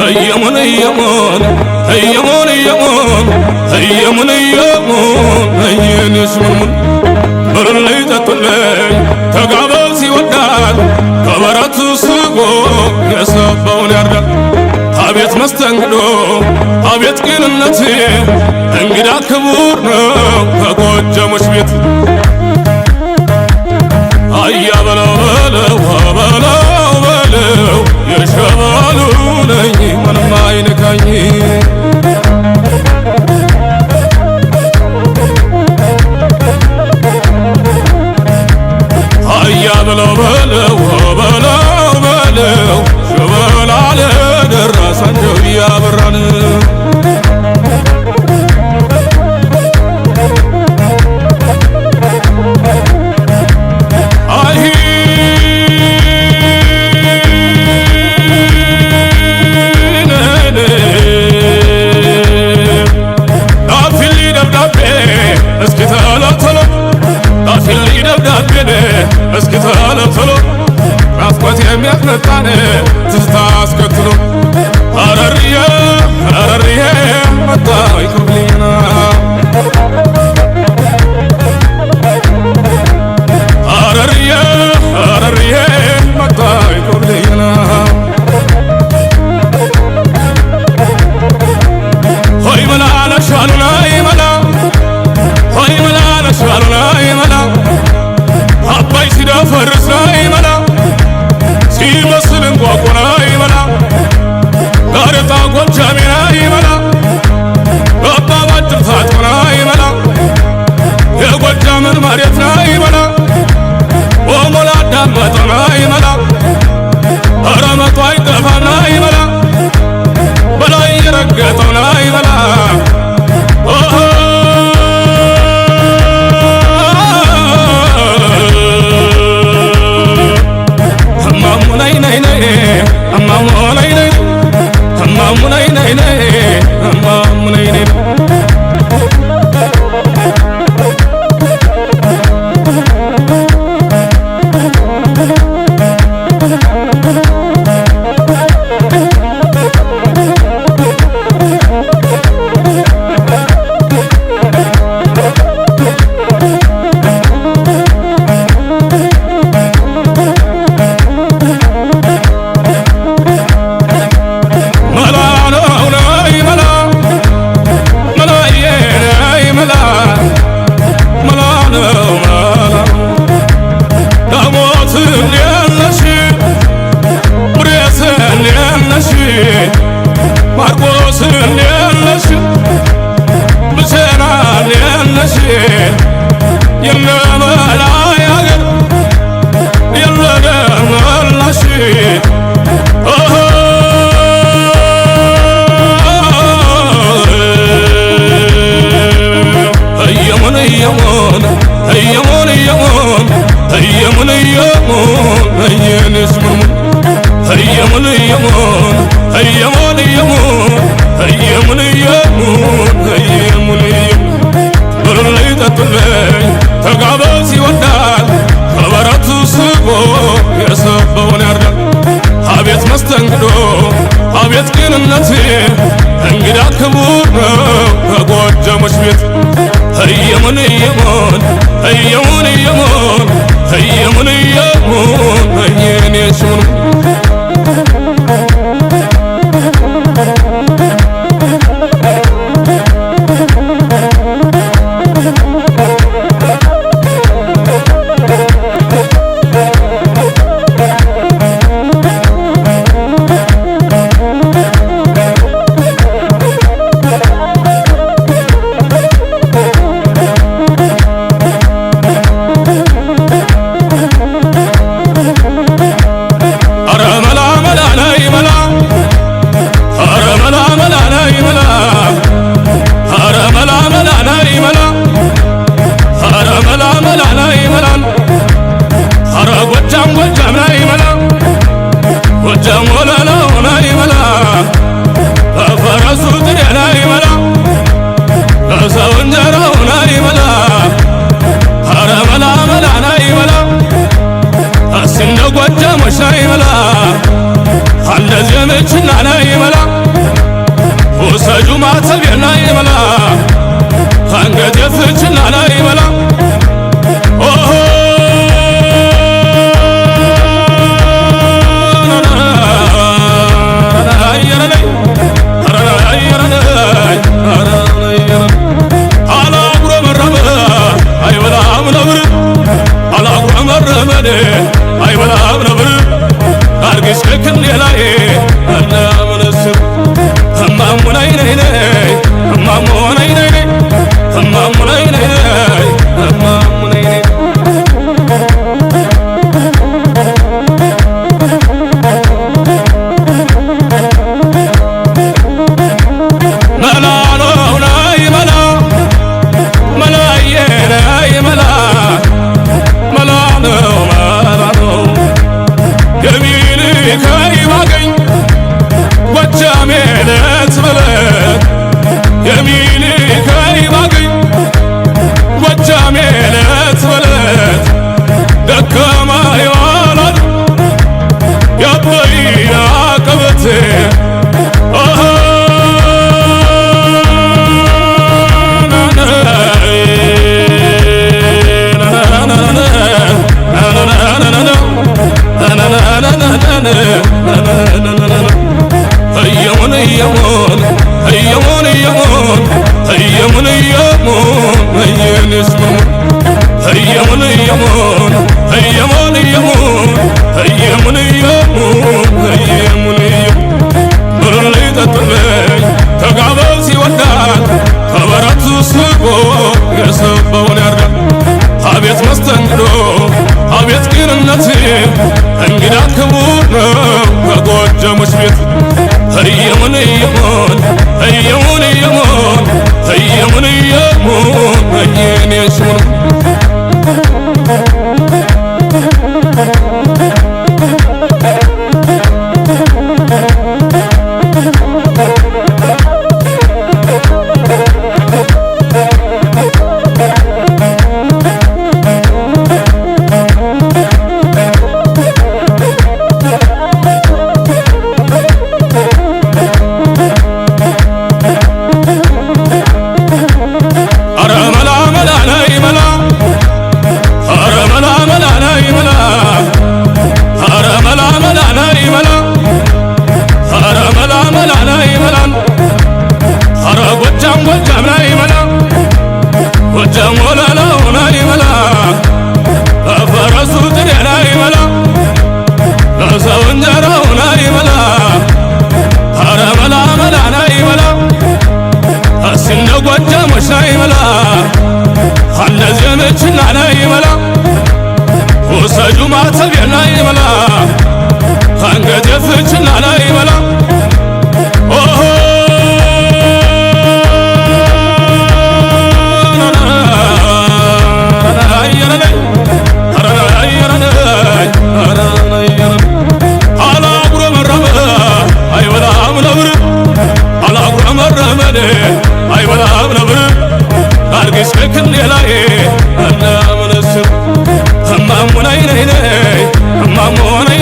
هيمون هيمون هيمون هيمون هيمون هيمون هين يسمون برلي تطلع تقابل سيودال كبرت سقو يسبون يرد አቤት መስተንግዶ አቤት ቅንነት እንግዳ ክቡር ነው ከጎጃሞች ቤት አያ በለው በለው በለው የሸባሉ ነኝ ምንም አይነካኝ አያ በለው በለው ሸበላለ ደረሳቸው ያበራን አይ ዳፊሊ ደብዳቤ እስኪ ተለተሎ ዳፊሊ ደብዳቤ እስኪ ተለተሎ ናፍቆት የሚያስመጣን ትዝታ አስከትሎ አረርዬ መጣ ይክብሊና አረርዬ መጣ ይክብሊና ሆይ መላ ነሻሉና ይመላ ሆይ መላ ነሻሉና ይመላ አባይ ሲደፈርስ ይመላ ሲመስል እንቋቁና ይመላ ጋሬጣ ጎጃሜና ይመላ አባ ባጭር ታጥቆና ይመላ የጎጃምን መሬትና ይመላ ወሞላ ዳመጠና ይመላ አረመቷ አይጠፋና ይመላ በላይ የረገጠውና ይመላ ማርቆስ እንደነሽ ብቸና እንደነሽ የነመላ ያገር የነደመላሽ هيمون هيمون هيمون هيمون هيمون هيمون هين اسمون هيمون هيمون هيمون هيمون هيمون هيمون هيمون برلي تطلع تقابل سيودال كبرت سقو يسبون يرد አቤት መስተንግዶ አቤት ቅንነት እንግዳ ክቡር ነው ከጎጃሞች ቤት هيمون هيمون هيمون هيمون هيمون هيمون هين يسمون ጎጃሞች ላይ መላ አንደ ዘመችና ላይ መላ ውሰጁ ማተቤን አይበላ አንገቴ ፍችና ላይበላ አይበላም ነብር አርግሽ ከክንዴላይ አናምነስር እማሙናይ ነይ ነይ እማሙናይ ነይ ነይ እማሙናይ ነይ ነይ እማሙናይ ነይ መላለው ናይ መላ መላዬ ናይ መላ መላለው ከይባገኝ ጎጃሜ ለትበለት የሚል ከይባገኝ ጎጃሜ ለትበለት ደከማ ይዋላል ያበይና ቀበቴ هيمون هيمون هيمون هيمون هيمون هيمون هيين اسمه هيمون هيمون هيمون هيمون هيمون هيمون هيمون برلي تطلع تقابل سيودان خبرات سوسقو يسبون يرجع አቤት መስተንግዶ አቤት ቅንነት እንግዳ ክቡር ነው ከጎጃሞች ቤት ህየሙን ህየሙን ህየሙን ህየሙን ህየሙን ህየሙን እኔን የስሙን ውሰጁ ማተቤን አይበላ አንገቴ ፍችና ላይበላ አይበላም ነብር አላጉረመረመ አይበላም ነብር አርግሽ ከክንዴላይ አናምነስር እማሙናይ ነይ ነይ እማሙናይ